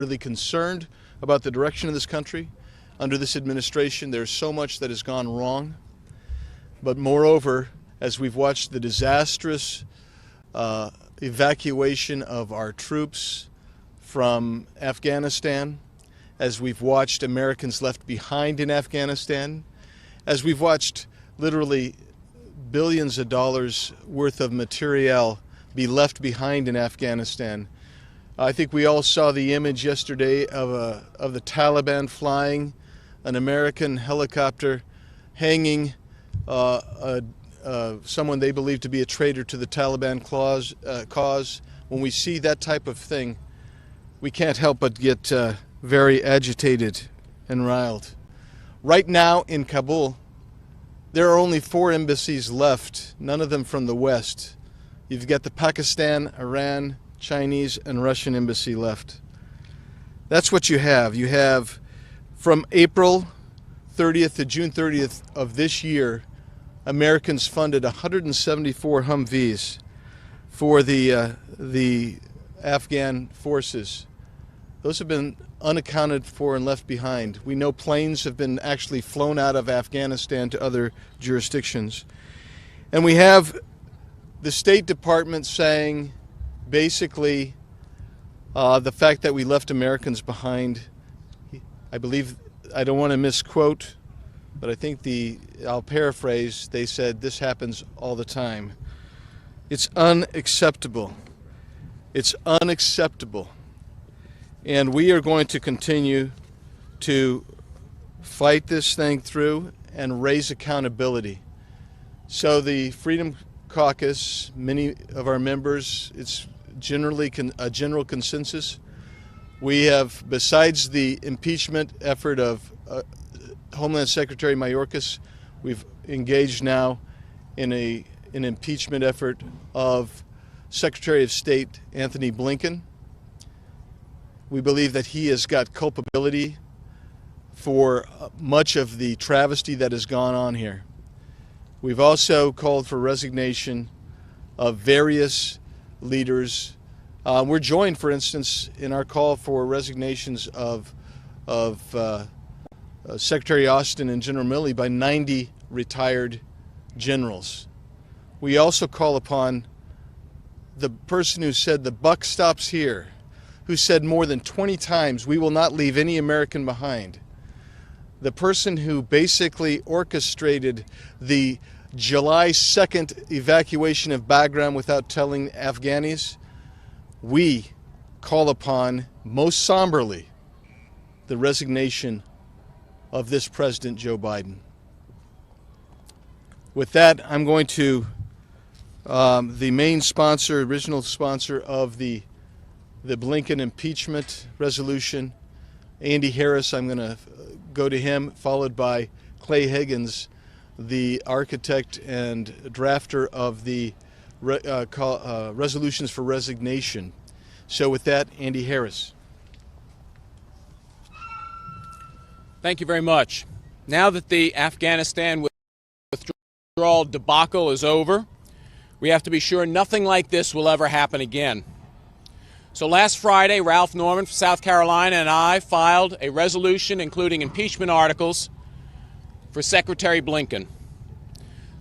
really concerned about the direction of this country. Under this administration, there's so much that has gone wrong. But moreover, as we've watched the disastrous evacuation of our troops from Afghanistan, as we've watched Americans left behind in Afghanistan, as we've watched literally billions of dollars worth of materiel be left behind in Afghanistan. I think we all saw the image yesterday of the Taliban flying an American helicopter hanging someone they believe to be a traitor to the Taliban cause. When we see that type of thing, we can't help but get very agitated and riled. Right now in Kabul, there are only 4 embassies left, none of them from the West. You've got the Pakistan, Iran, Chinese, and Russian embassy left. That's what you have. You have from April 30th to June 30th of this year, Americans funded 174 Humvees for the Afghan forces. Those have been unaccounted for and left behind. We know planes have been actually flown out of Afghanistan to other jurisdictions. And we have the State Department saying basically the fact that we left Americans behind, I believe, I don't want to misquote, but I think I'll paraphrase, they said this happens all the time. It's unacceptable. It's unacceptable. And we are going to continue to fight this thing through and raise accountability. So the Freedom Caucus, many of our members, it's generally a general consensus. We have, besides the impeachment effort of Homeland Secretary Mayorkas, we've engaged now in an impeachment effort of Secretary of State Anthony Blinken. We believe that he has got culpability for much of the travesty that has gone on here. We've also called for resignation of various leaders. We're joined, for instance, in our call for resignations of Secretary Austin and General Milley by 90 retired generals. We also call upon the person who said the buck stops here, who said more than 20 times, we will not leave any American behind. The person who basically orchestrated the July 2nd evacuation of Bagram without telling Afghanis, we call upon, most somberly, the resignation of this President Joe Biden. With that, I'm going to, the main sponsor, original sponsor of the Blinken impeachment resolution, Andy Harris, I'm going to go to him, followed by Clay Higgins, the architect and drafter of the resolutions for resignation. So with that, Andy Harris. Thank you very much. Now that the Afghanistan withdrawal debacle is over, we have to be sure nothing like this will ever happen again. So last Friday, Ralph Norman from South Carolina and I filed a resolution including impeachment articles for Secretary Blinken.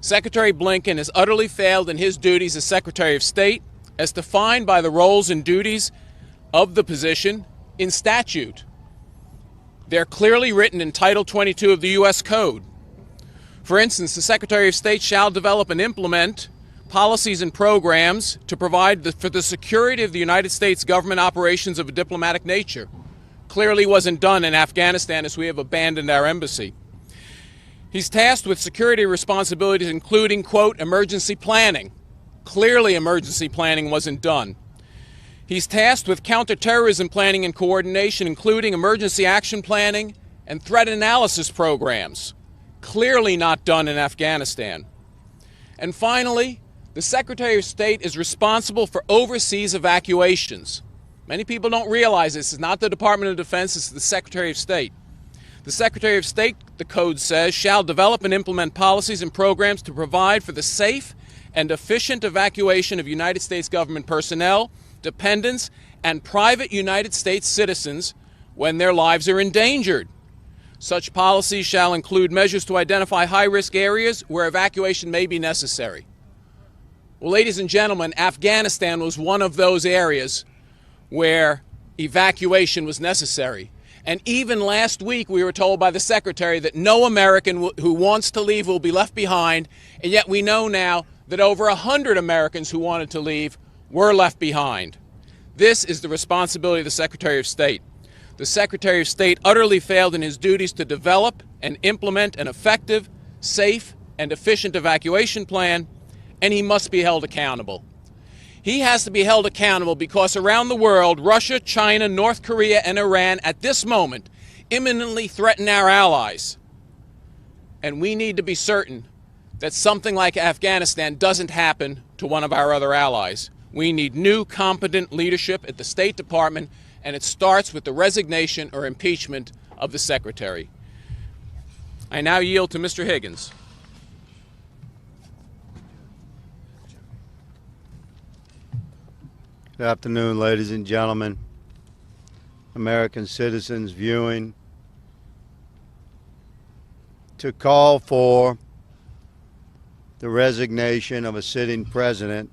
Secretary Blinken has utterly failed in his duties as Secretary of State as defined by the roles and duties of the position in statute. They're clearly written in Title 22 of the U.S. Code. For instance, the Secretary of State shall develop and implement policies and programs to provide for the security of the United States government operations of a diplomatic nature. Clearly wasn't done in Afghanistan, as we have abandoned our embassy. He's tasked with security responsibilities including, quote, emergency planning. Clearly emergency planning wasn't done. He's tasked with counterterrorism planning and coordination, including emergency action planning and threat analysis programs. Clearly not done in Afghanistan. And finally, the Secretary of State is responsible for overseas evacuations. Many people don't realize this. It's not the Department of Defense, it's the Secretary of State. The Secretary of State, the code says, shall develop and implement policies and programs to provide for the safe and efficient evacuation of United States government personnel, dependents, and private United States citizens when their lives are endangered. Such policies shall include measures to identify high-risk areas where evacuation may be necessary. Well, ladies and gentlemen, Afghanistan was one of those areas where evacuation was necessary. And even last week we were told by the Secretary that no American who wants to leave will be left behind, and yet we know now that over 100 Americans who wanted to leave were left behind. This is the responsibility of the Secretary of State. The Secretary of State utterly failed in his duties to develop and implement an effective, safe, and efficient evacuation plan, and he must be held accountable. He has to be held accountable because around the world, Russia, China, North Korea, and Iran at this moment imminently threaten our allies. And we need to be certain that something like Afghanistan doesn't happen to one of our other allies. We need new, competent leadership at the State Department, and it starts with the resignation or impeachment of the Secretary. I now yield to Mr. Higgins. Good afternoon, ladies and gentlemen, American citizens viewing. To call for the resignation of a sitting president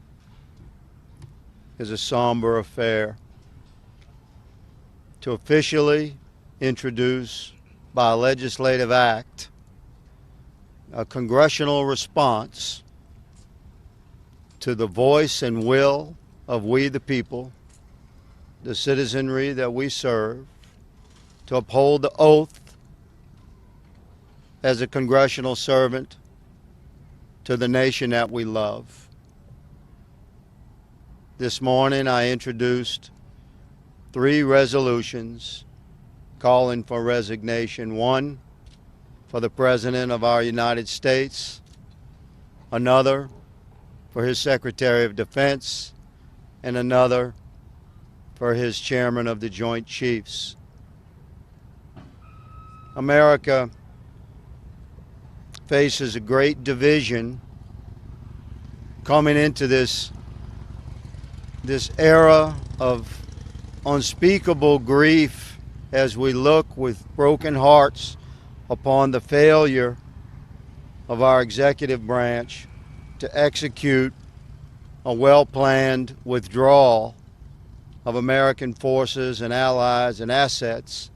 is a somber affair. To officially introduce by a legislative act a congressional response to the voice and will of we the people, the citizenry that we serve, to uphold the oath as a congressional servant to the nation that we love. This morning I introduced 3 resolutions calling for resignation. One for the President of our United States, another for his Secretary of Defense, and another for his Chairman of the Joint Chiefs. America faces a great division coming into this era of unspeakable grief as we look with broken hearts upon the failure of our executive branch to execute a well-planned withdrawal of American forces and allies and assets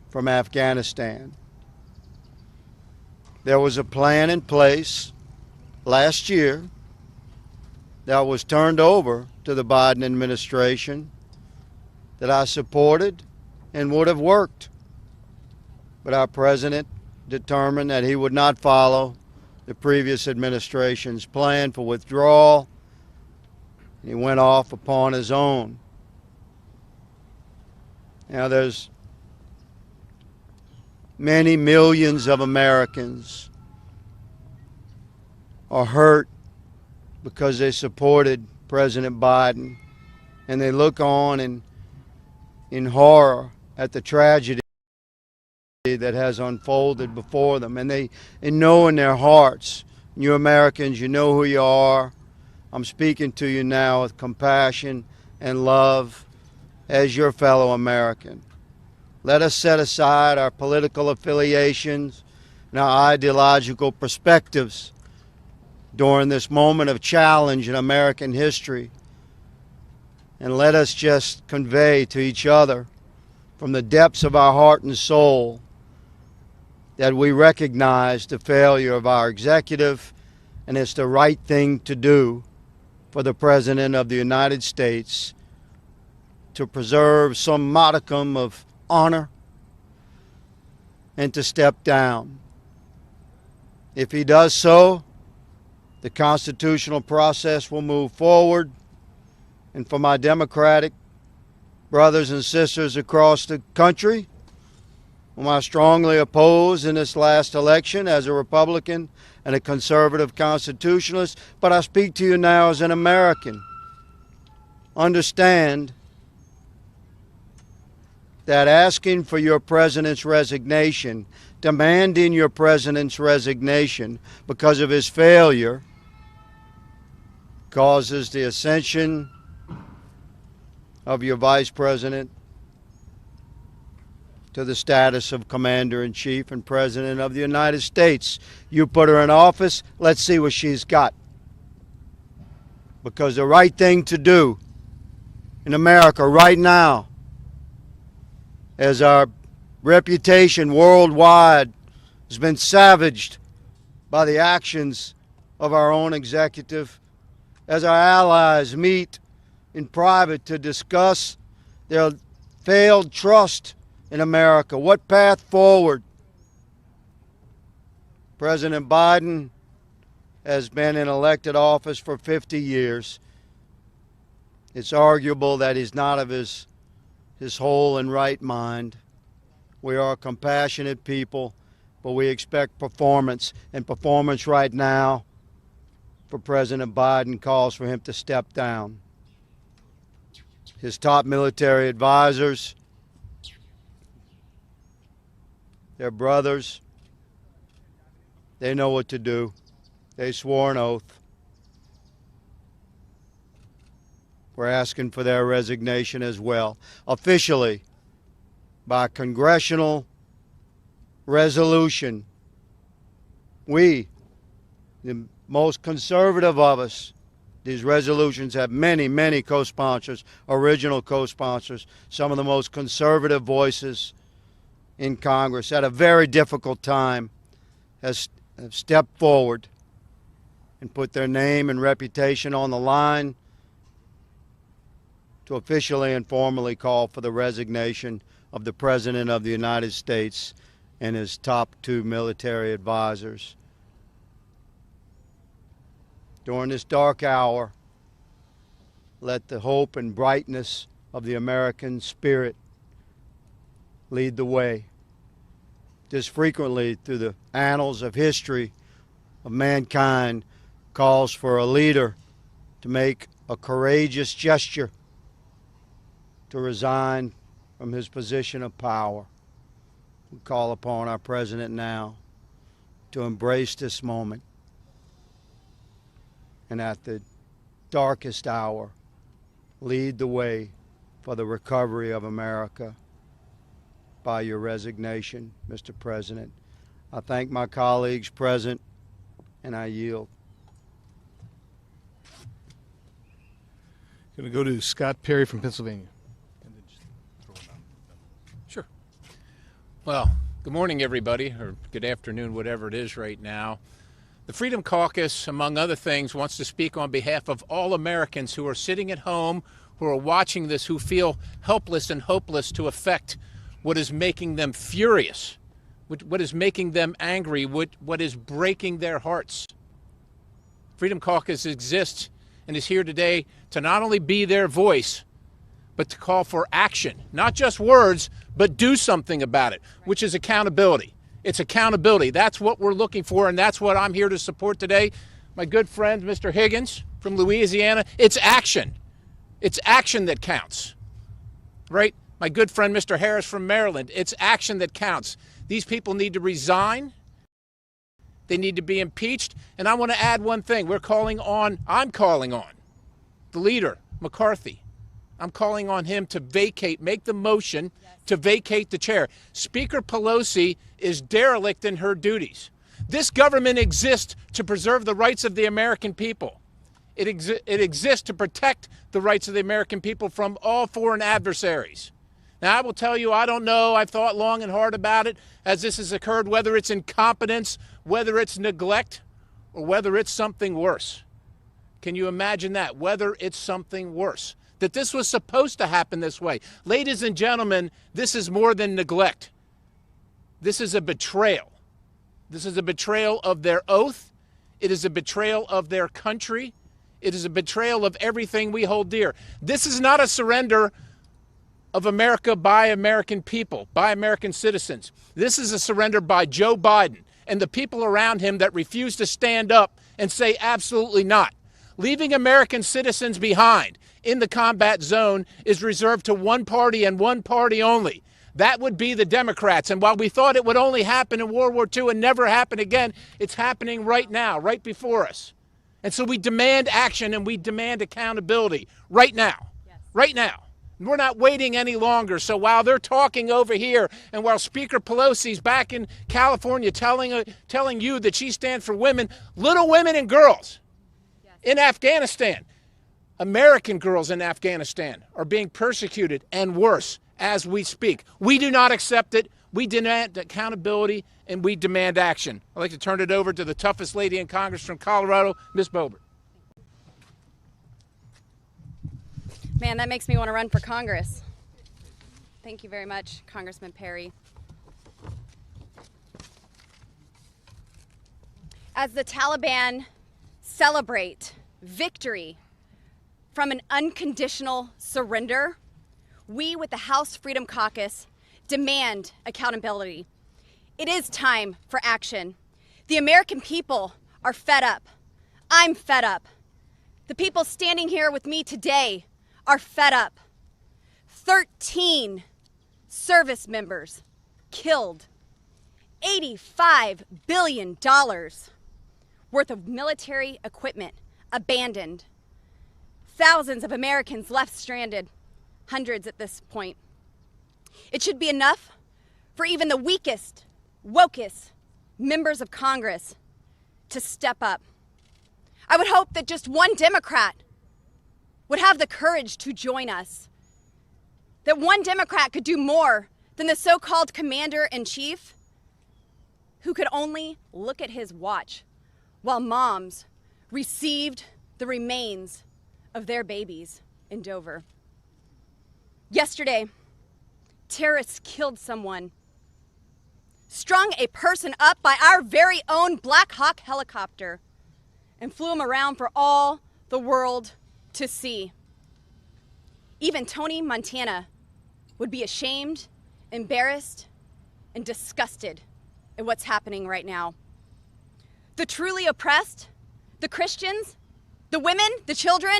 from Afghanistan. There was a plan in place last year that was turned over to the Biden administration that I supported and would have worked. But our president determined that he would not follow the previous administration's plan for withdrawal. He went off upon his own. Now there's many millions of Americans are hurt because they supported President Biden, and they look on in horror at the tragedy that has unfolded before them, and they know in their hearts, you Americans, you know who you are. I'm speaking to you now with compassion and love as your fellow American. Let us set aside our political affiliations and our ideological perspectives during this moment of challenge in American history, and let us just convey to each other from the depths of our heart and soul that we recognize the failure of our executive, and it's the right thing to do for the President of the United States to preserve some modicum of honor and to step down. If he does so, the constitutional process will move forward, and for my Democratic brothers and sisters across the country, whom I strongly oppose in this last election as a Republican and a conservative constitutionalist, but I speak to you now as an American. Understand that asking for your president's resignation, demanding your president's resignation because of his failure, causes the ascension of your vice president to the status of commander-in-chief and president of the United States. You put her in office, let's see what she's got. Because the right thing to do in America right now, as our reputation worldwide has been savaged by the actions of our own executive, as our allies meet in private to discuss their failed trust in America, what path forward? President Biden has been in elected office for 50 years. It's arguable that he's not of his whole and right mind. We are a compassionate people, but we expect performance. And performance right now for President Biden calls for him to step down. His top military advisors, their brothers, they know what to do. They swore an oath. We're asking for their resignation as well, officially, by congressional resolution. We, the most conservative of us, these resolutions have many, many co-sponsors, original co-sponsors, some of the most conservative voices in Congress at a very difficult time have stepped forward and put their name and reputation on the line to officially and formally call for the resignation of the President of the United States and his top two military advisors. During this dark hour, let the hope and brightness of the American spirit lead the way. Just frequently through the annals of history of mankind calls for a leader to make a courageous gesture to resign from his position of power. We call upon our president now to embrace this moment and at the darkest hour lead the way for the recovery of America by your resignation, Mr. President. I thank my colleagues present, and I yield. Going to go to Scott Perry from Pennsylvania. Sure. Well, good morning, everybody, or good afternoon, whatever it is right now. The Freedom Caucus, among other things, wants to speak on behalf of all Americans who are sitting at home, who are watching this, who feel helpless and hopeless to affect what is making them furious, what is making them angry, what is breaking their hearts. Freedom Caucus exists and is here today to not only be their voice, but to call for action, not just words, but do something about it, which is accountability. It's accountability. That's what we're looking for, and that's what I'm here to support today. My good friend, Mr. Higgins from Louisiana, it's action. It's action that counts, right? My good friend, Mr. Harris from Maryland, it's action that counts. These people need to resign. They need to be impeached. And I want to add one thing. I'm calling on the leader, McCarthy. I'm calling on him to vacate, make the motion to vacate the chair. Speaker Pelosi is derelict in her duties. This government exists to preserve the rights of the American people. It exists to protect the rights of the American people from all foreign adversaries. Now, I will tell you, I don't know. I've thought long and hard about it as this has occurred, whether it's incompetence, whether it's neglect, or whether it's something worse. Can you imagine that? Whether it's something worse. That this was supposed to happen this way. Ladies and gentlemen, this is more than neglect. This is a betrayal. This is a betrayal of their oath. It is a betrayal of their country. It is a betrayal of everything we hold dear. This is not a surrender of America by American people, by American citizens. This is a surrender by Joe Biden and the people around him that refuse to stand up and say absolutely not. Leaving American citizens behind in the combat zone is reserved to one party and one party only. That would be the Democrats. And while we thought it would only happen in World War II and never happen again, it's happening right now, right before us. And so we demand action and we demand accountability right now. Yes. Right now. We're not waiting any longer. So while they're talking over here and while Speaker Pelosi's back in California telling you that she stands for women, little women and girls in Afghanistan, American girls in Afghanistan are being persecuted and worse as we speak. We do not accept it. We demand accountability and we demand action. I'd like to turn it over to the toughest lady in Congress from Colorado, Ms. Boebert. Man, that makes me want to run for Congress. Thank you very much, Congressman Perry. As the Taliban celebrate victory from an unconditional surrender, we with the House Freedom Caucus demand accountability. It is time for action. The American people are fed up. I'm fed up. The people standing here with me today are fed up. 13 service members killed. $85 billion worth of military equipment abandoned. Thousands of Americans left stranded, hundreds at this point. It should be enough for even the weakest, wokest members of Congress to step up. I would hope that just one Democrat would have the courage to join us. That one Democrat could do more than the so-called commander-in-chief who could only look at his watch while moms received the remains of their babies in Dover. Yesterday, terrorists killed someone, strung a person up by our very own Black Hawk helicopter, and flew him around for all the world to see. Even Tony Montana would be ashamed, embarrassed, and disgusted at what's happening right now. The truly oppressed, the Christians, the women, the children,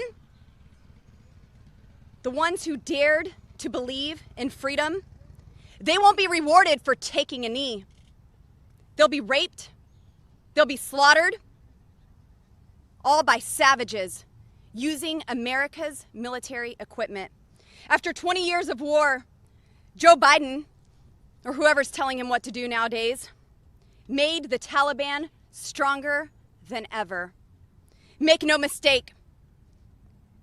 the ones who dared to believe in freedom, they won't be rewarded for taking a knee. They'll be raped, they'll be slaughtered, all by savages using America's military equipment. After 20 years of war, Joe Biden, or whoever's telling him what to do nowadays, made the Taliban stronger than ever. Make no mistake,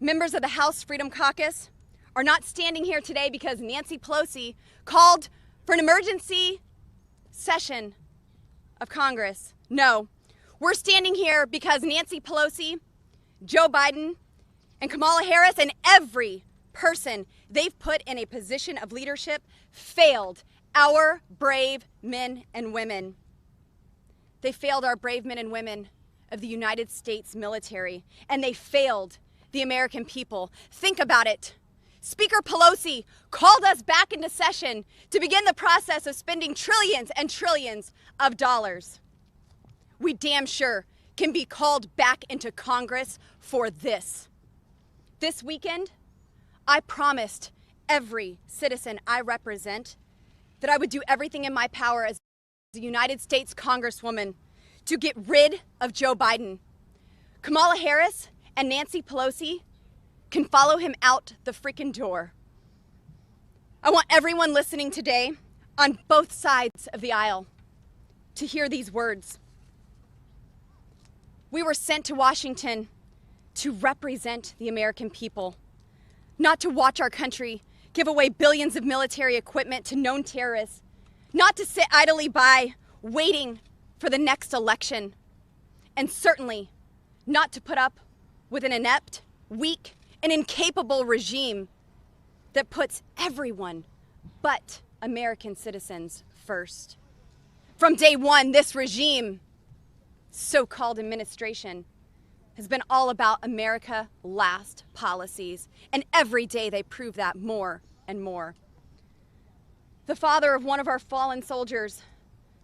members of the House Freedom Caucus are not standing here today because Nancy Pelosi called for an emergency session of Congress. No, we're standing here because Nancy Pelosi, Joe Biden, and Kamala Harris and every person they've put in a position of leadership failed our brave men and women. They failed our brave men and women of the United States military, and they failed the American people. Think about it. Speaker Pelosi called us back into session to begin the process of spending trillions and trillions of dollars. We damn sure can be called back into Congress for this. This weekend, I promised every citizen I represent that I would do everything in my power as a United States Congresswoman to get rid of Joe Biden. Kamala Harris and Nancy Pelosi can follow him out the freaking door. I want everyone listening today on both sides of the aisle to hear these words. We were sent to Washington to represent the American people, not to watch our country give away billions of military equipment to known terrorists, not to sit idly by waiting for the next election, and certainly not to put up with an inept, weak, and incapable regime that puts everyone but American citizens first. From day one, this regime, so-called administration, has been all about America last policies, and every day they prove that more and more. The father of one of our fallen soldiers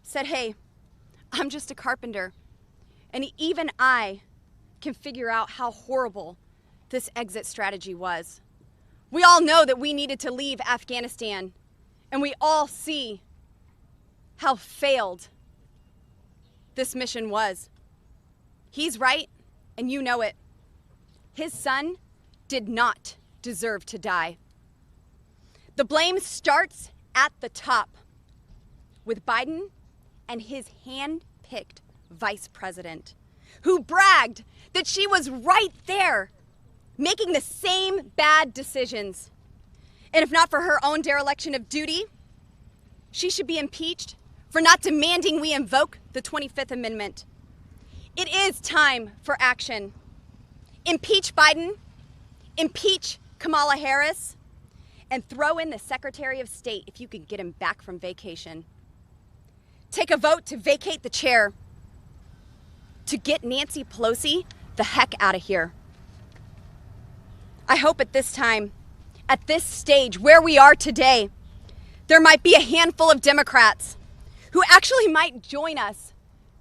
said, "Hey, I'm just a carpenter, and even I can figure out how horrible this exit strategy was. We all know that we needed to leave Afghanistan, and we all see how failed this mission was. He's right, and you know it. His son did not deserve to die. The blame starts at the top with Biden and his hand-picked vice president, who bragged that she was right there making the same bad decisions. And if not for her own dereliction of duty, she should be impeached for not demanding we invoke the 25th Amendment. It is time for action. Impeach Biden, impeach Kamala Harris, and throw in the Secretary of State if you can get him back from vacation. Take a vote to vacate the chair, to get Nancy Pelosi the heck out of here. I hope at this time, at this stage, where we are today, there might be a handful of Democrats who actually might join us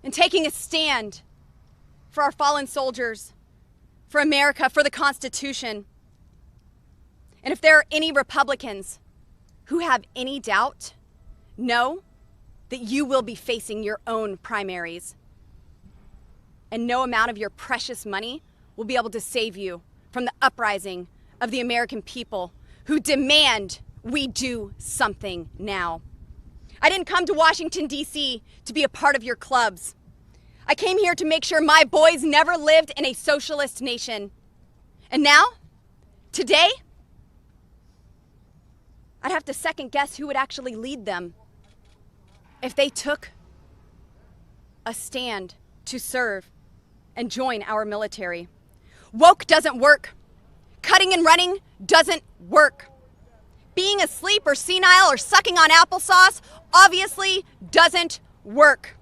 in taking a stand for our fallen soldiers, for America, for the Constitution. And if there are any Republicans who have any doubt, know that you will be facing your own primaries. And no amount of your precious money will be able to save you from the uprising of the American people who demand we do something now. I didn't come to Washington, D.C. to be a part of your clubs. I came here to make sure my boys never lived in a socialist nation. And now, today, I'd have to second guess who would actually lead them if they took a stand to serve and join our military. Woke doesn't work. Cutting and running doesn't work. Being asleep or senile or sucking on applesauce obviously doesn't work.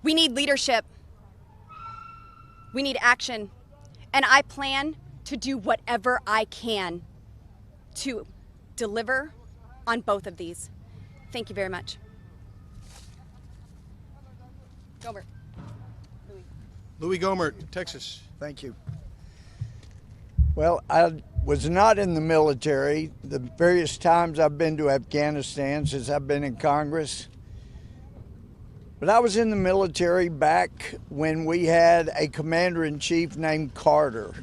We need leadership. We need action. And I plan to do whatever I can to deliver on both of these. Thank you very much. Gomert. Louis Gomert, Texas. Thank you. Well, I was not in the military the various times I've been to Afghanistan since I've been in Congress. But I was in the military back when we had a commander-in-chief named Carter.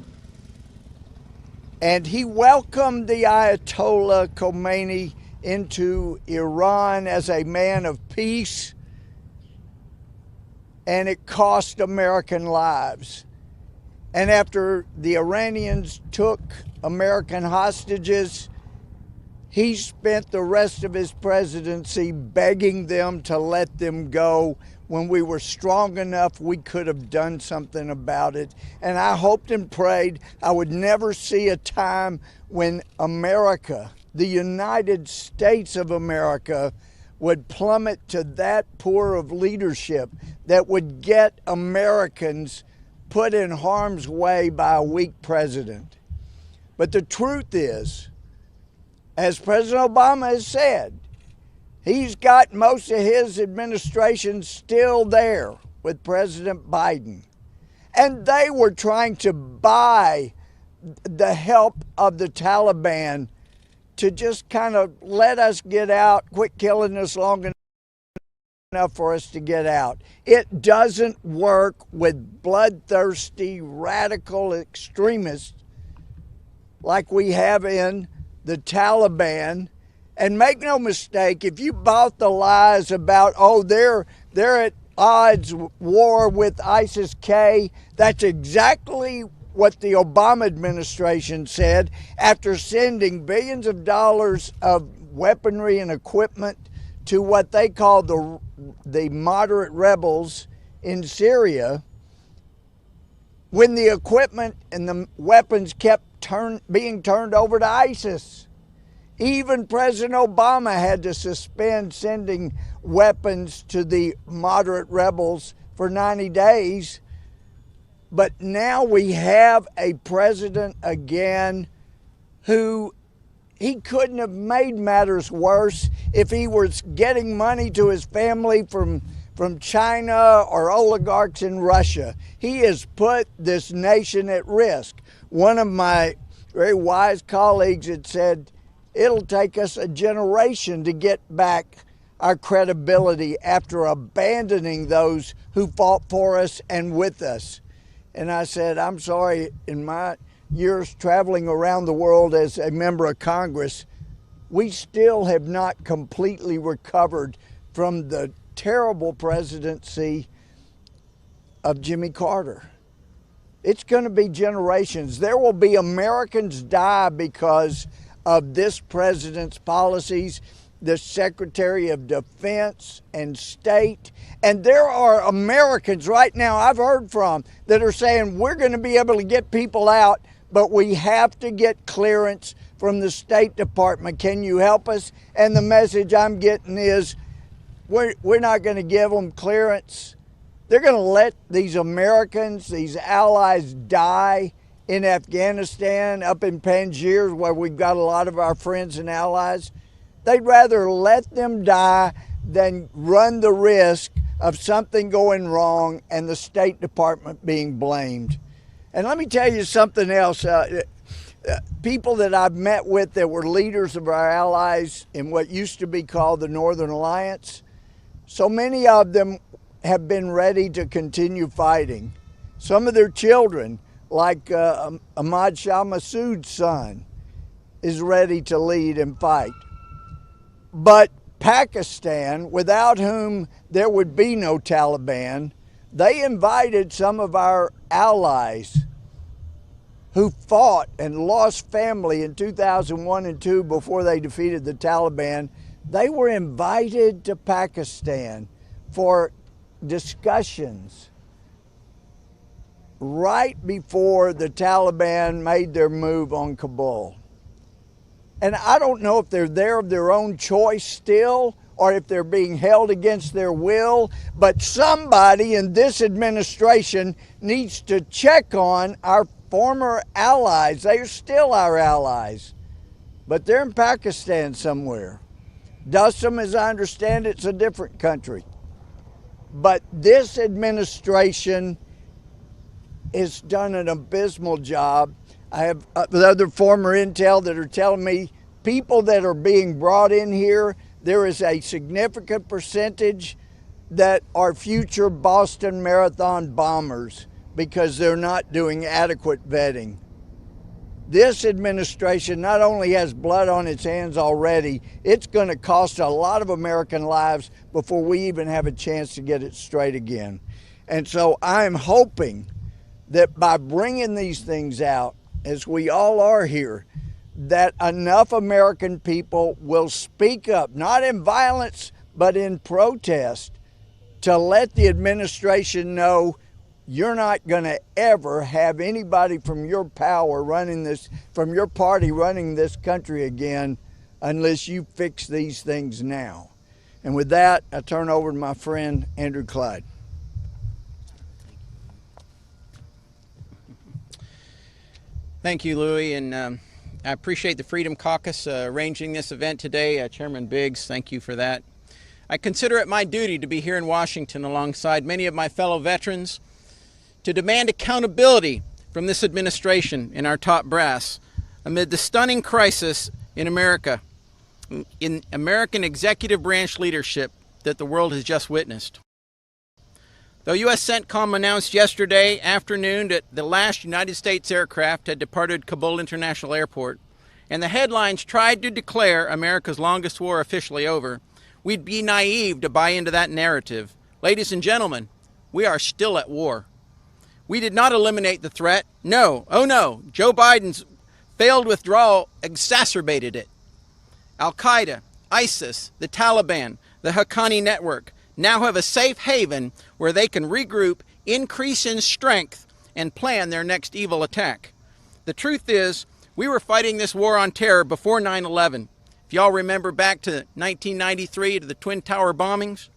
And he welcomed the Ayatollah Khomeini into Iran as a man of peace, and it cost American lives. And after the Iranians took American hostages, he spent the rest of his presidency begging them to let them go when we were strong enough we could have done something about it. And I hoped and prayed I would never see a time when America, the United States of America, would plummet to that poor of leadership that would get Americans put in harm's way by a weak president. But the truth is, as President Obama has said, he's got most of his administration still there with President Biden. And they were trying to buy the help of the Taliban to just kind of let us get out, quit killing us long enough for us to get out. It doesn't work with bloodthirsty, radical extremists like we have in the Taliban. And make no mistake, if you bought the lies about, oh, they're at odds war with ISIS-K, that's exactly what the Obama administration said after sending billions of dollars of weaponry and equipment to what they call the moderate rebels in Syria, when the equipment and the weapons kept being turned over to ISIS. Even President Obama had to suspend sending weapons to the moderate rebels for 90 days. But now we have a president again who he couldn't have made matters worse if he was getting money to his family from China or oligarchs in Russia. He has put this nation at risk. One of my very wise colleagues had said, it'll take us a generation to get back our credibility after abandoning those who fought for us and with us. And I said, I'm sorry, in my years traveling around the world as a member of Congress, we still have not completely recovered from the terrible presidency of Jimmy Carter. It's going to be generations. There will be Americans die because of this president's policies, the Secretary of Defense and State. And there are Americans right now I've heard from that are saying we're going to be able to get people out, but we have to get clearance from the State Department. Can you help us? And the message I'm getting is we're not going to give them clearance. They're going to let these Americans, these allies, die in Afghanistan, up in Panjshir, where we've got a lot of our friends and allies. They'd rather let them die than run the risk of something going wrong and the State Department being blamed. And let me tell you something else. People that I've met with that were leaders of our allies in what used to be called the Northern Alliance, so many of them have been ready to continue fighting. Some of their children, like Ahmad Shah Massoud's son, is ready to lead and fight. But Pakistan, without whom there would be no Taliban, they invited some of our allies who fought and lost family in 2001 and 2 before they defeated the Taliban. They were invited to Pakistan for discussions right before the Taliban made their move on Kabul. And I don't know if they're there of their own choice still or if they're being held against their will, but somebody in this administration needs to check on our former allies. They are still our allies, but they're in Pakistan somewhere. Dustham, as I understand it, it's a different country. But this administration has done an abysmal job. I have other former intel that are telling me people that are being brought in here, there is a significant percentage that are future Boston Marathon bombers because they're not doing adequate vetting. This administration not only has blood on its hands already, it's going to cost a lot of American lives before we even have a chance to get it straight again. And so I'm hoping that by bringing these things out, as we all are here, that enough American people will speak up, not in violence, but in protest, to let the administration know you're not going to ever have anybody from your power running this, from your party running this country again, unless you fix these things now. And with that, I turn over to my friend Andrew Clyde. Thank you, Louis, and I appreciate the Freedom Caucus arranging this event today. Chairman Biggs, thank you for that. I consider it my duty to be here in Washington alongside many of my fellow veterans to demand accountability from this administration and our top brass amid the stunning crisis in America, in American executive branch leadership that the world has just witnessed. Though U.S. CENTCOM announced yesterday afternoon that the last United States aircraft had departed Kabul International Airport, and the headlines tried to declare America's longest war officially over, we'd be naive to buy into that narrative. Ladies and gentlemen, we are still at war. We did not eliminate the threat. No, oh no, Joe Biden's failed withdrawal exacerbated it. Al-Qaeda, ISIS, the Taliban, the Haqqani network now have a safe haven where they can regroup, increase in strength, and plan their next evil attack. The truth is, we were fighting this war on terror before 9/11. If y'all remember back to 1993 to the Twin Tower bombings,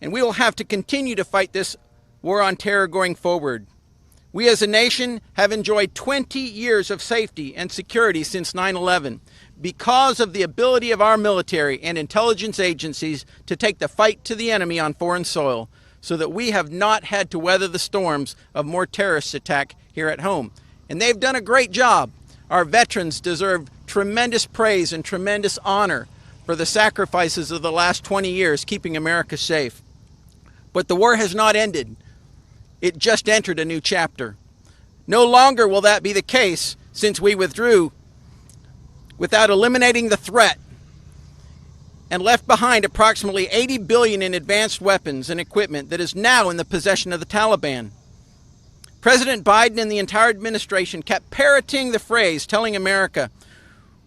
and we will have to continue to fight this war on terror going forward. We as a nation have enjoyed 20 years of safety and security since 9/11 because of the ability of our military and intelligence agencies to take the fight to the enemy on foreign soil, so that we have not had to weather the storms of more terrorist attack here at home. And they've done a great job. Our veterans deserve tremendous praise and tremendous honor for the sacrifices of the last 20 years keeping America safe. But the war has not ended. It just entered a new chapter. No longer will that be the case since we withdrew without eliminating the threat, and left behind approximately $80 billion in advanced weapons and equipment that is now in the possession of the Taliban. President Biden and the entire administration kept parroting the phrase, telling America,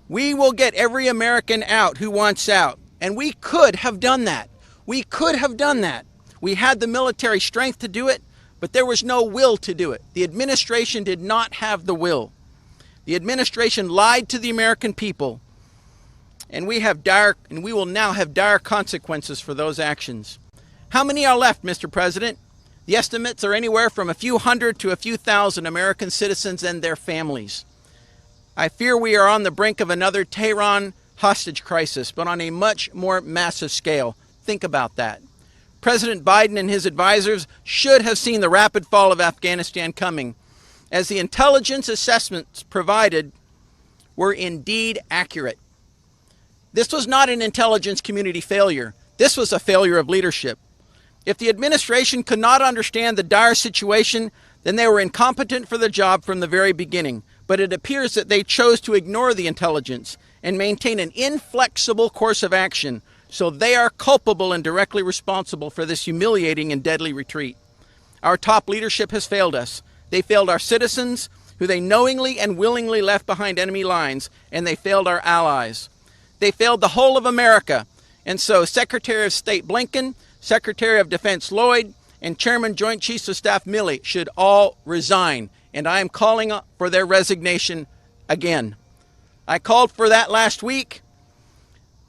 "We will get every American out who wants out." And we could have done that. We could have done that. We had the military strength to do it, but there was no will to do it. The administration did not have the will. The administration lied to the American people, and we will now have dire consequences for those actions. How many are left, Mr. President? The estimates are anywhere from a few hundred to a few thousand American citizens and their families. I fear we are on the brink of another Tehran hostage crisis, but on a much more massive scale. Think about that. President Biden and his advisors should have seen the rapid fall of Afghanistan coming, as the intelligence assessments provided were indeed accurate. This was not an intelligence community failure. This was a failure of leadership. If the administration could not understand the dire situation, then they were incompetent for the job from the very beginning. But it appears that they chose to ignore the intelligence and maintain an inflexible course of action, so they are culpable and directly responsible for this humiliating and deadly retreat. Our top leadership has failed us. They failed our citizens, who they knowingly and willingly left behind enemy lines, and they failed our allies. They failed the whole of America, and so Secretary of State Blinken, Secretary of Defense Lloyd, and Chairman Joint Chiefs of Staff Milley should all resign, and I am calling for their resignation again. I called for that last week,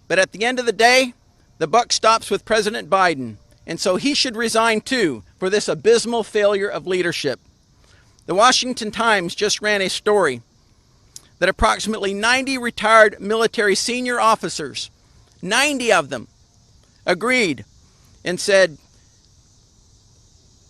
but at the end of the day, the buck stops with President Biden, and so he should resign too for this abysmal failure of leadership. The Washington Times just ran a story that approximately 90 retired military senior officers, 90 of them, agreed and said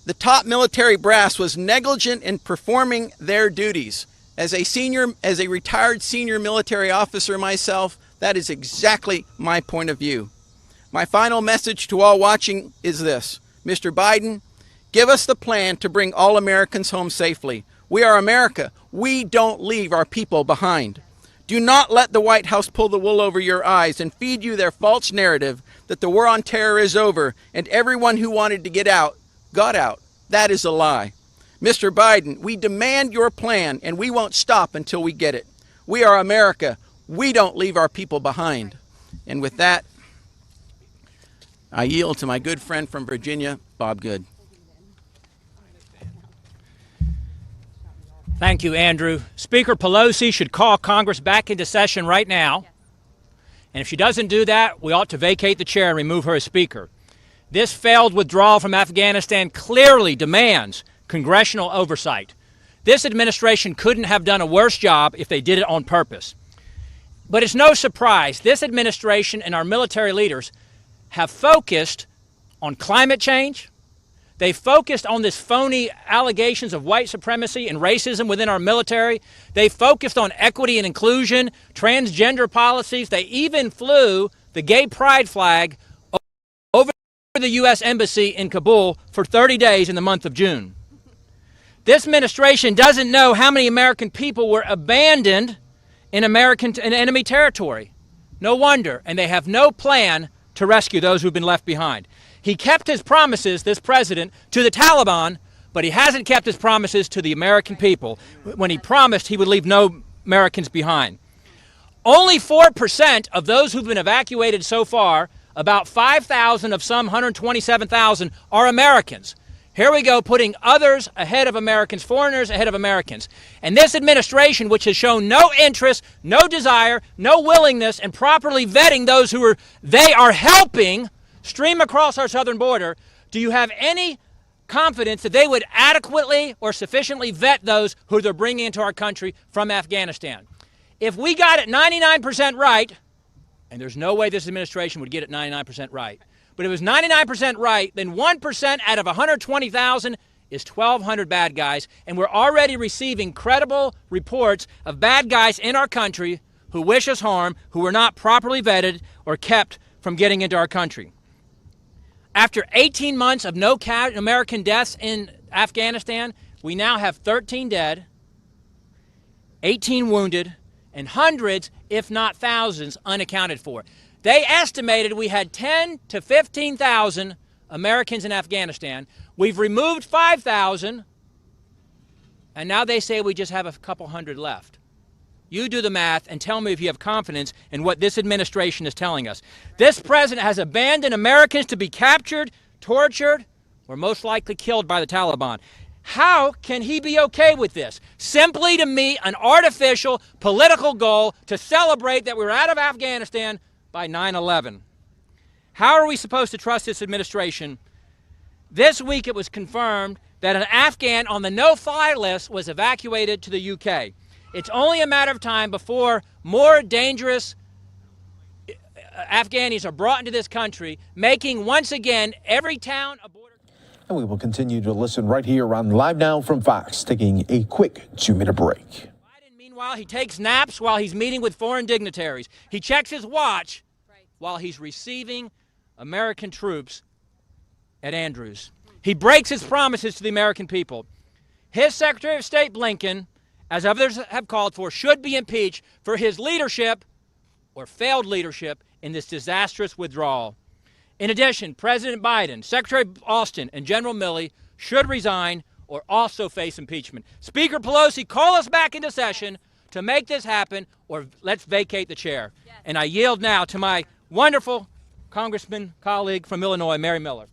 the top military brass was negligent in performing their duties. As a retired senior military officer myself, that is exactly my point of view. My final message to all watching is this: Mr. Biden, give us the plan to bring all Americans home safely. We are America. We don't leave our people behind. Do not let the White House pull the wool over your eyes and feed you their false narrative that the war on terror is over and everyone who wanted to get out got out. That is a lie. Mr. Biden, we demand your plan, and we won't stop until we get it. We are America. We don't leave our people behind. And with that, I yield to my good friend from Virginia, Bob Good. Thank you, Andrew. Speaker Pelosi should call Congress back into session right now. And if she doesn't do that, we ought to vacate the chair and remove her as Speaker. This failed withdrawal from Afghanistan clearly demands congressional oversight. This administration couldn't have done a worse job if they did it on purpose. But it's no surprise this administration and our military leaders have focused on climate change. They focused on this phony allegations of white supremacy and racism within our military. They focused on equity and inclusion, transgender policies. They even flew the gay pride flag over the U.S. Embassy in Kabul for 30 days in the month of June. This administration doesn't know how many American people were abandoned in enemy territory. No wonder. And they have no plan to rescue those who've been left behind. He kept his promises, this president, to the Taliban, but he hasn't kept his promises to the American people when he promised he would leave no Americans behind. Only 4% of those who've been evacuated so far, about 5,000 of some 127,000, are Americans. Here we go, putting others ahead of Americans, foreigners ahead of Americans. And this administration, which has shown no interest, no desire, no willingness in properly vetting those who they are helping stream across our southern border, do you have any confidence that they would adequately or sufficiently vet those who they're bringing into our country from Afghanistan? If we got it 99% right, and there's no way this administration would get it 99% right, but if it was 99% right, then 1% out of 120,000 is 1,200 bad guys, and we're already receiving credible reports of bad guys in our country who wish us harm, who were not properly vetted or kept from getting into our country. After 18 months of no American deaths in Afghanistan, we now have 13 dead, 18 wounded, and hundreds, if not thousands, unaccounted for. They estimated we had 10 to 15,000 Americans in Afghanistan. We've removed 5,000, and now they say we just have a couple hundred left. You do the math and tell me if you have confidence in what this administration is telling us. This president has abandoned Americans to be captured, tortured, or most likely killed by the Taliban. How can he be okay with this? Simply to meet an artificial political goal to celebrate that we're out of Afghanistan by 9/11. How are we supposed to trust this administration? This week it was confirmed that an Afghan on the no-fly list was evacuated to the UK. It's only a matter of time before more dangerous Afghanis are brought into this country, making once again every town a border. And we will continue to listen right here on Live Now from Fox, taking a quick 2-minute break. Biden, meanwhile, he takes naps while he's meeting with foreign dignitaries. He checks his watch while he's receiving American troops at Andrews. He breaks his promises to the American people. His Secretary of State, Blinken, as others have called for, should be impeached for his leadership or failed leadership in this disastrous withdrawal. In addition, President Biden, Secretary Austin, and General Milley should resign or also face impeachment. Speaker Pelosi, call us back into session to make this happen, or let's vacate the chair. Yes. And I yield now to my wonderful Congressman colleague from Illinois, Mary Miller.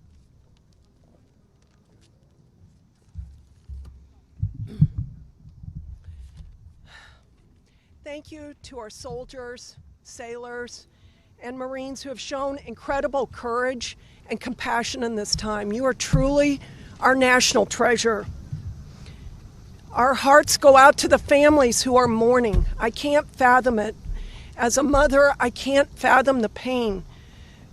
Thank you to our soldiers, sailors, and Marines who have shown incredible courage and compassion in this time. You are truly our national treasure. Our hearts go out to the families who are mourning. I can't fathom it. As a mother, I can't fathom the pain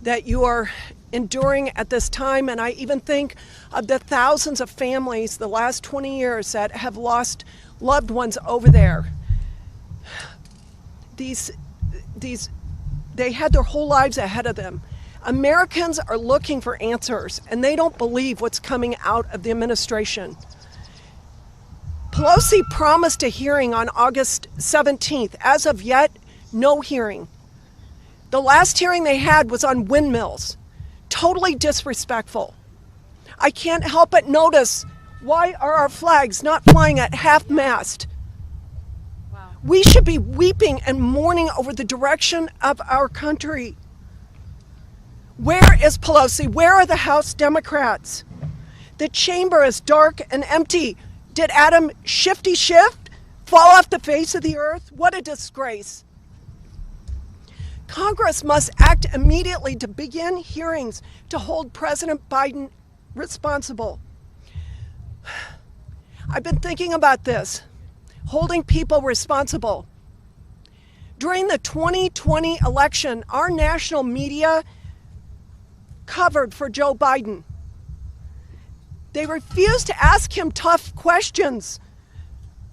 that you are enduring at this time, and I even think of the thousands of families the last 20 years that have lost loved ones over there. They had their whole lives ahead of them. Americans are looking for answers, and they don't believe what's coming out of the administration. Pelosi promised a hearing on August 17th. As of yet, no hearing. The last hearing they had was on windmills. Totally disrespectful. I can't help but notice, why are our flags not flying at half-mast? We should be weeping and mourning over the direction of our country. Where is Pelosi? Where are the House Democrats? The chamber is dark and empty. Did Adam Shifty Shift fall off the face of the earth? What a disgrace. Congress must act immediately to begin hearings to hold President Biden responsible. I've been thinking about this. Holding people responsible. During the 2020 election, our national media covered for Joe Biden. They refused to ask him tough questions,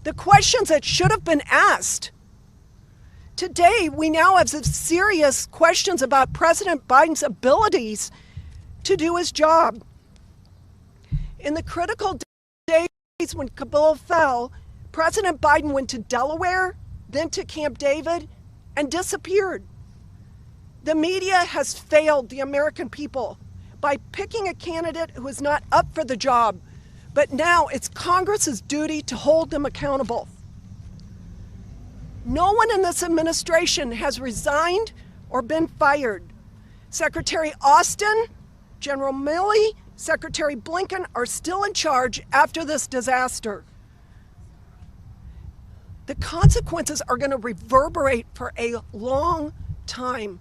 the questions that should have been asked. Today, we now have some serious questions about President Biden's abilities to do his job. In the critical days when Kabul fell, President Biden went to Delaware, then to Camp David, and disappeared. The media has failed the American people by picking a candidate who is not up for the job, but now it's Congress's duty to hold them accountable. No one in this administration has resigned or been fired. Secretary Austin, General Milley, Secretary Blinken are still in charge after this disaster. The consequences are going to reverberate for a long time.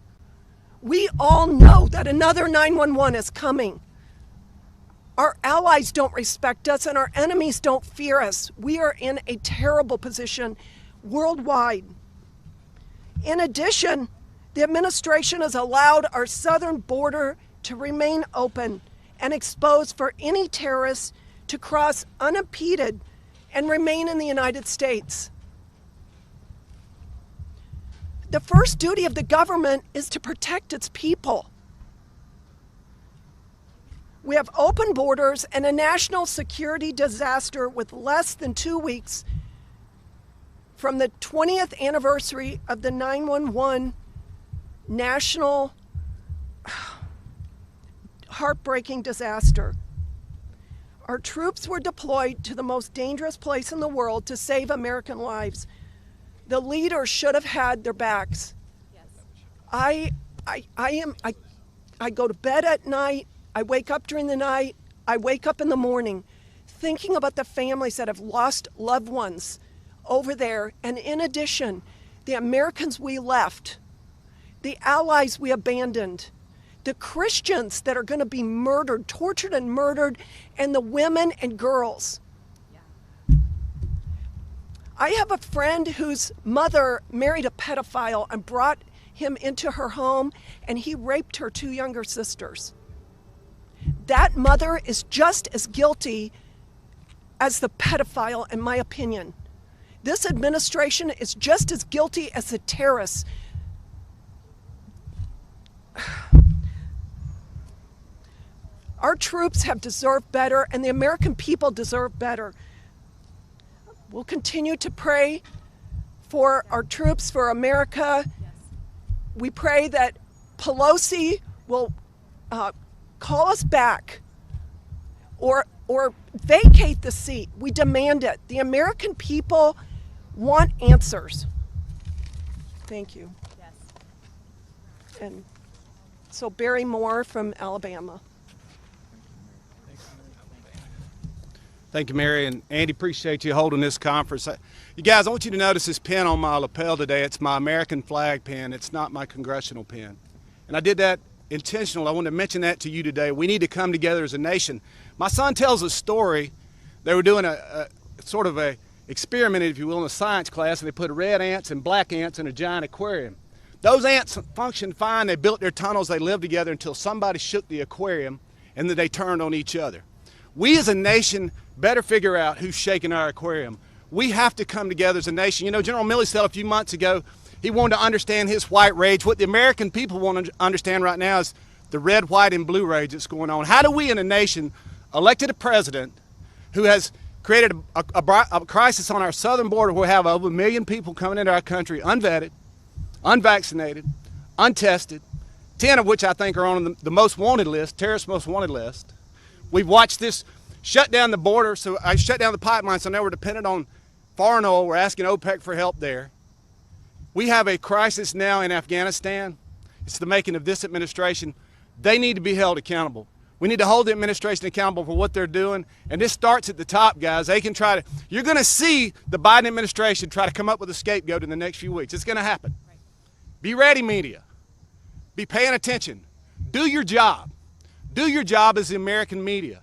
We all know that another 9/11 is coming. Our allies don't respect us and our enemies don't fear us. We are in a terrible position worldwide. In addition, the administration has allowed our southern border to remain open and exposed for any terrorists to cross unimpeded and remain in the United States. The first duty of the government is to protect its people. We have open borders and a national security disaster with less than 2 weeks from the 20th anniversary of the 9/11 national heartbreaking disaster. Our troops were deployed to the most dangerous place in the world to save American lives. The leaders should have had their backs. Yes. I go to bed at night, I wake up during the night, I wake up in the morning thinking about the families that have lost loved ones over there, and in addition, the Americans we left, the allies we abandoned, the Christians that are going to be murdered, tortured and murdered, and the women and girls. Yeah. I have a friend whose mother married a pedophile and brought him into her home, and he raped her 2 younger sisters. That mother is just as guilty as the pedophile, in my opinion. This administration is just as guilty as the terrorists. Our troops have deserved better, and the American people deserve better. We'll continue to pray for our troops, for America. Yes. We pray that Pelosi will call us back or vacate the seat. We demand it. The American people want answers. Thank you. Yes. And so Barry Moore from Alabama. Thank you, Mary, and Andy, appreciate you holding this conference. You guys, I want you to notice this pin on my lapel today. It's my American flag pin. It's not my congressional pin. And I did that intentionally. I wanted to mention that to you today. We need to come together as a nation. My son tells a story. They were doing a sort of a experiment, if you will, in a science class, and they put red ants and black ants in a giant aquarium. Those ants functioned fine. They built their tunnels. They lived together until somebody shook the aquarium, and then they turned on each other. We as a nation better figure out who's shaking our aquarium. We have to come together as a nation. You know, General Milley said a few months ago he wanted to understand his white rage. What the American people want to understand right now is the red, white, and blue rage that's going on. How do we in a nation elected a president who has created a crisis on our southern border where we have over 1 million people coming into our country unvetted, unvaccinated, untested, 10 of which I think are on the most wanted list, terrorist most wanted list. We've watched this shut down the border, so I shut down the pipeline, so now we're dependent on foreign oil. We're asking OPEC for help there. We have a crisis now in Afghanistan. It's the making of this administration. They need to be held accountable. We need to hold the administration accountable for what they're doing, and this starts at the top, guys. They can try to, you're going to see the Biden administration try to come up with a scapegoat in the next few weeks. It's going to happen. Right. Be ready, media. Be paying attention. Do your job. Do your job as the American media.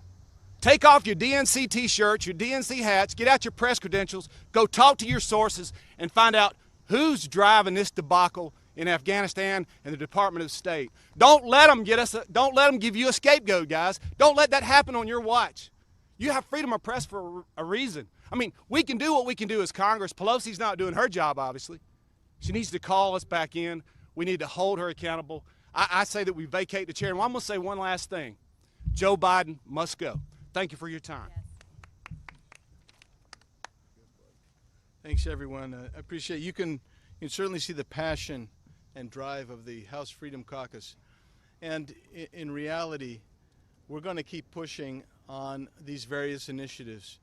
Take off your DNC t-shirts, your DNC hats, get out your press credentials, go talk to your sources, and find out who's driving this debacle in Afghanistan and the Department of State. Don't let them don't let them give you a scapegoat, guys. Don't let that happen on your watch. You have freedom of press for a reason. I mean, we can do what we can do as Congress. Pelosi's not doing her job, obviously. She needs to call us back in. We need to hold her accountable. I say that we vacate the chair. And I'm going to say one last thing. Joe Biden must go. Thank you for your time. Yes. Thanks, everyone. I appreciate it. You can certainly see the passion and drive of the House Freedom Caucus. And in reality, we're going to keep pushing on these various initiatives.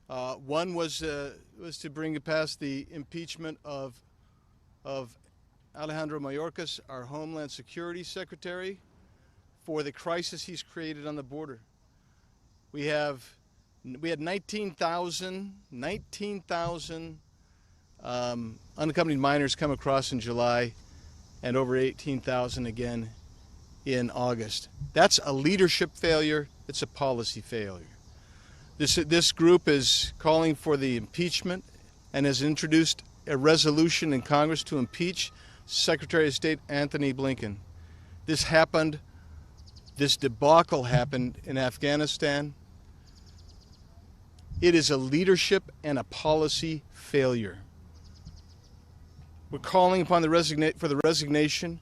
One was to bring past the impeachment of Alejandro Mayorkas, our Homeland Security Secretary, for the crisis he's created on the border. We had 19,000 unaccompanied minors come across in July, and over 18,000 again in August. That's a leadership failure. It's a policy failure. This group is calling for the impeachment and has introduced a resolution in Congress to impeach Secretary of State Anthony Blinken. This debacle happened in Afghanistan. It is a leadership and a policy failure. We're calling upon the resignation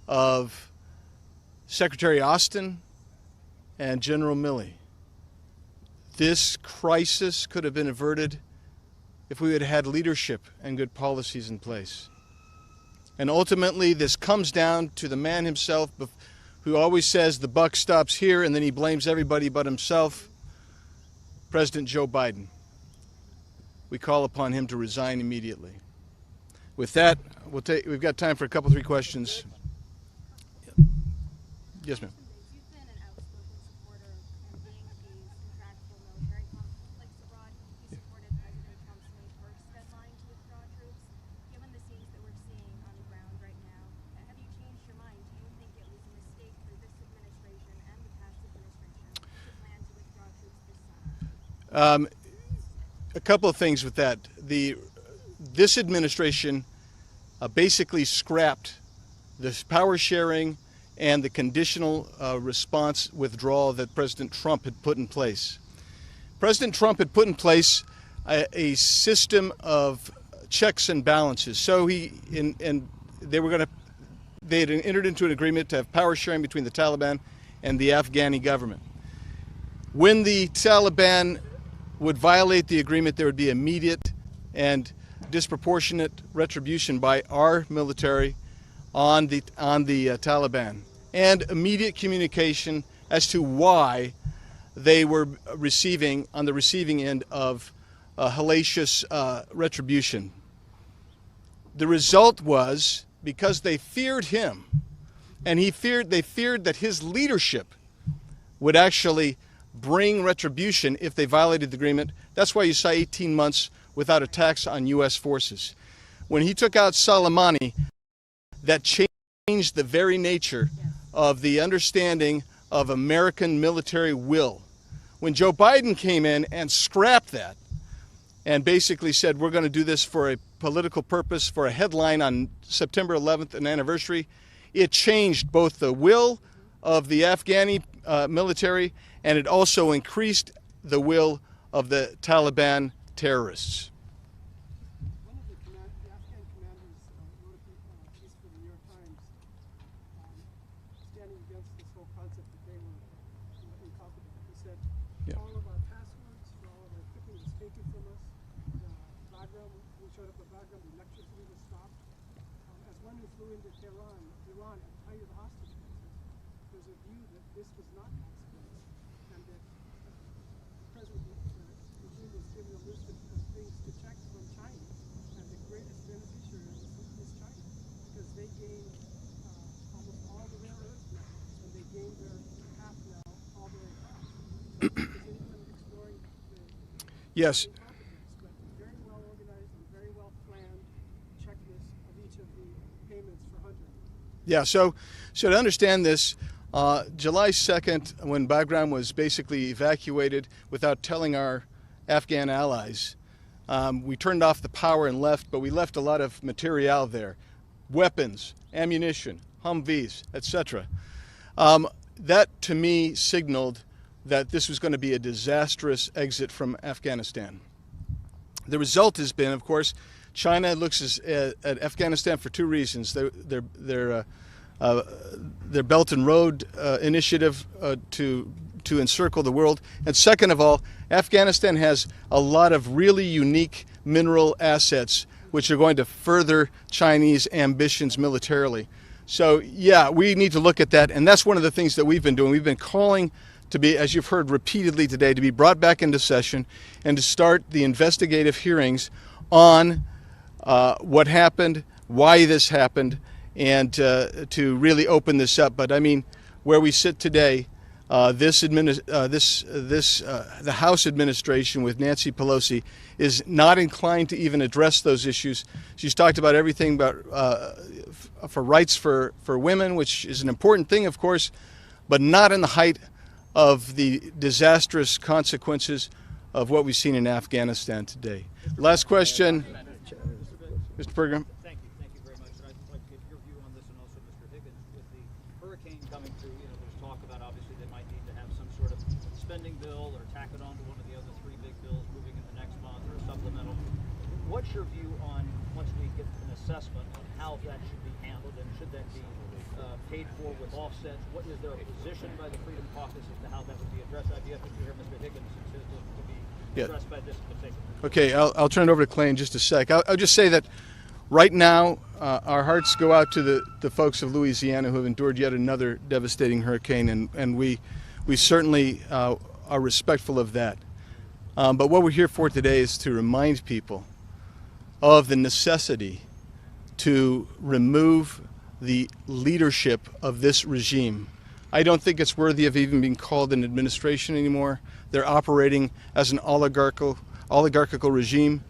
of Secretary Austin and General Milley. This crisis could have been averted if we had had leadership and good policies in place. And ultimately, this comes down to the man himself, who always says the buck stops here, and then he blames everybody but himself, President Joe Biden. We call upon him to resign immediately. With that, we've got time for a couple, 3 questions. Yes, ma'am. You've been an outspoken supporter of campaigning fees, contractual military conflicts abroad. You supported President Trump's May 1st deadline to withdraw troops. Given the scenes that we're seeing on the ground right now, have you changed your mind? Do you think it was a mistake for this administration and the past administration to plan to withdraw troops this summer? A couple of things with that. This administration basically scrapped the power sharing and the conditional response withdrawal that President Trump had put in place. President Trump had put in place a system of checks and balances. So they had entered into an agreement to have power sharing between the Taliban and the Afghani government. When the Taliban would violate the agreement, there would be immediate and disproportionate retribution by our military on the Taliban, and immediate communication as to why they were on the receiving end of hellacious retribution. The result was, because they feared him, and they feared that his leadership would actually bring retribution if they violated the agreement. That's why you saw 18 months without attacks on U.S. forces. When he took out Soleimani, that changed the very nature of the understanding of American military will. When Joe Biden came in and scrapped that and basically said, we're going to do this for a political purpose, for a headline on September 11th, an anniversary, it changed both the will of the Afghani military, and it also increased the will of the Taliban terrorists. One of the Afghan commanders wrote a piece for the New York Times standing against this whole concept that they were incompetent. He said, all of our passwords, all of our equipment was taken from us. Bagram, we showed up at Bagram, the electricity was stopped. As one who flew into Iran at the height of the hostage crisis, there's a view that this was not accidental, and that President regime was given a list of things to check from China, and the greatest beneficiary is China, because they gained almost all the rare earth metals, and they gained their half now all very fast. So is anyone exploring Yes. but very well organized and very well planned checklist of each of the payments for Hunter? Yeah, so to understand this, July 2nd, when Bagram was basically evacuated without telling our Afghan allies, we turned off the power and left, but we left a lot of material there, weapons, ammunition, Humvees, etc. That, to me, signaled that this was going to be a disastrous exit from Afghanistan. The result has been, of course, China looks at Afghanistan for 2 reasons. Their Belt and Road initiative to encircle the world, and second of all, Afghanistan has a lot of really unique mineral assets which are going to further Chinese ambitions militarily. So yeah, we need to look at that, and that's one of the things that we've been doing. We've been calling to be, as you've heard repeatedly today, to be brought back into session and to start the investigative hearings on what happened, why this happened, and to really open this up. But I mean, where we sit today, the House administration with Nancy Pelosi is not inclined to even address those issues. She's talked about everything about for rights for women, which is an important thing, of course, but not in the height of the disastrous consequences of what we've seen in Afghanistan today. Last question, Mr. Pergram. Thank you very much. I'd like to get your view on this, and also Mr. Higgins. With the hurricane coming through, there's talk about obviously they might need to have some sort of spending bill or tack it on to one of the other 3 big bills moving in the next month, or a supplemental. What's your view on, once we get an assessment on how that should be handled, and should that be paid for with offsets? What is there a position by the Freedom Caucus as to how that would be addressed? I'd be happy to hear Mr. Higgins to be addressed by this particular? Okay, I'll turn it over to Clay in just a sec. I'll just say that right now our hearts go out to the folks of Louisiana who have endured yet another devastating hurricane, and we certainly are respectful of that. But what we're here for today is to remind people of the necessity to remove the leadership of this regime. I don't think it's worthy of even being called an administration anymore. They're operating as an oligarchical regime,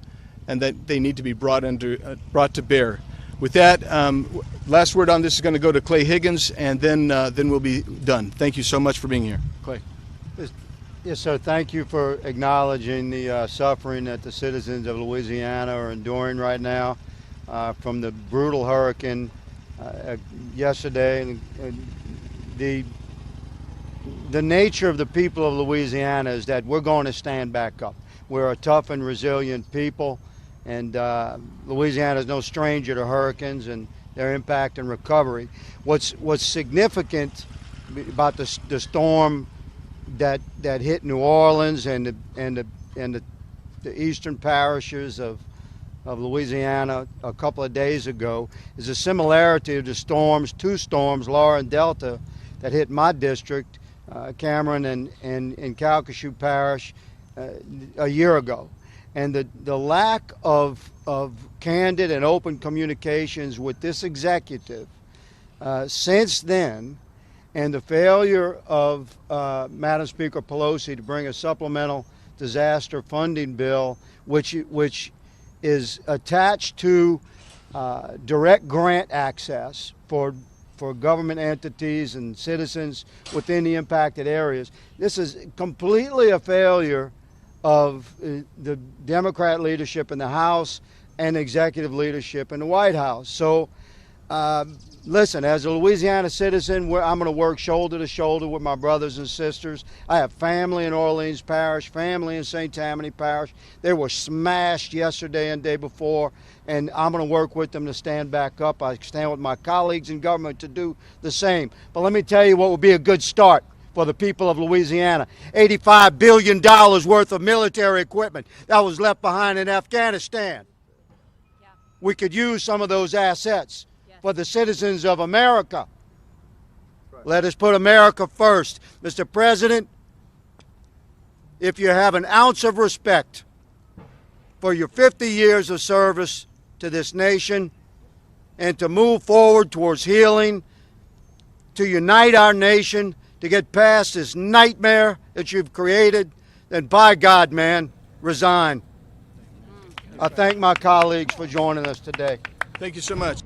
and that they need to be brought to bear. With that, last word on this is going to go to Clay Higgins, and then we'll be done. Thank you so much for being here. Clay. Yes, sir. Thank you for acknowledging the suffering that the citizens of Louisiana are enduring right now from the brutal hurricane yesterday. And the nature of the people of Louisiana is that we're going to stand back up. We're a tough and resilient people, and Louisiana is no stranger to hurricanes and their impact and recovery. What's significant about the storm that hit New Orleans and the eastern parishes of Louisiana a couple of days ago is a similarity of the two storms, Laura and Delta, that hit my district, Cameron and Calcasieu Parish, a year ago. And the lack of candid and open communications with this executive since then, and the failure of Madam Speaker Pelosi to bring a supplemental disaster funding bill, which is attached to direct grant access for government entities and citizens within the impacted areas. This is completely a failure of the Democrat leadership in the House and executive leadership in the White House. So listen, as a Louisiana citizen, I'm going to work shoulder to shoulder with my brothers and sisters. I have family in Orleans Parish, family in St. Tammany Parish. They were smashed yesterday and day before, and I'm going to work with them to stand back up. I stand with my colleagues in government to do the same. But let me tell you what would be a good start for the people of Louisiana. $85 billion worth of military equipment that was left behind in Afghanistan. Yeah. We could use some of those assets for the citizens of America. Right. Let us put America first. Mr. President, if you have an ounce of respect for your 50 years of service to this nation and to move forward towards healing, to unite our nation, to get past this nightmare that you've created, then by God, man, resign. I thank my colleagues for joining us today. Thank you so much.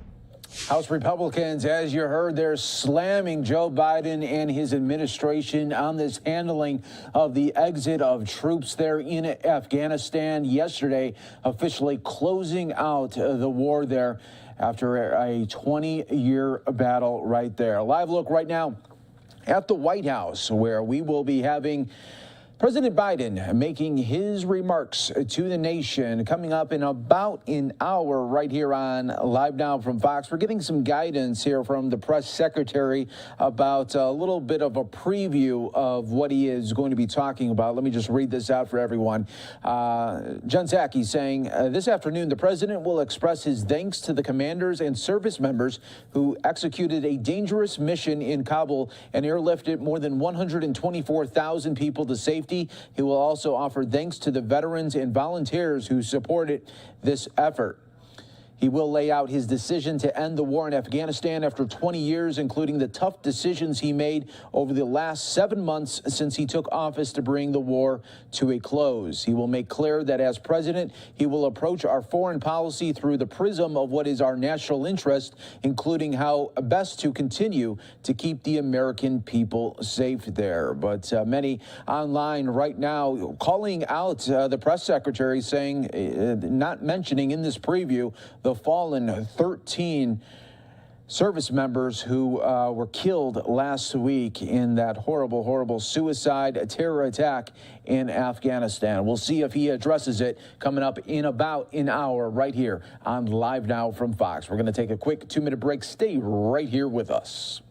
House Republicans, as you heard, they're slamming Joe Biden and his administration on this handling of the exit of troops there in Afghanistan yesterday, officially closing out the war there after a 20-year battle right there. A live look right now at the White House, where we will be having President Biden making his remarks to the nation coming up in about an hour right here on Live Now from Fox. We're getting some guidance here from the press secretary about a little bit of a preview of what he is going to be talking about. Let me just read this out for everyone. Jen Psaki saying, this afternoon, the president will express his thanks to the commanders and service members who executed a dangerous mission in Kabul and airlifted more than 124,000 people to safety. He will also offer thanks to the veterans and volunteers who supported this effort. He will lay out his decision to end the war in Afghanistan after 20 years, including the tough decisions he made over the last 7 months since he took office to bring the war to a close. He will make clear that as president, he will approach our foreign policy through the prism of what is our national interest, including how best to continue to keep the American people safe there. But many online right now calling out the press secretary, saying, not mentioning in this preview, the fallen 13 service members who were killed last week in that horrible, horrible suicide terror attack in Afghanistan. We'll see if he addresses it coming up in about an hour right here on Live Now from Fox. We're going to take a quick 2-minute break. Stay right here with us.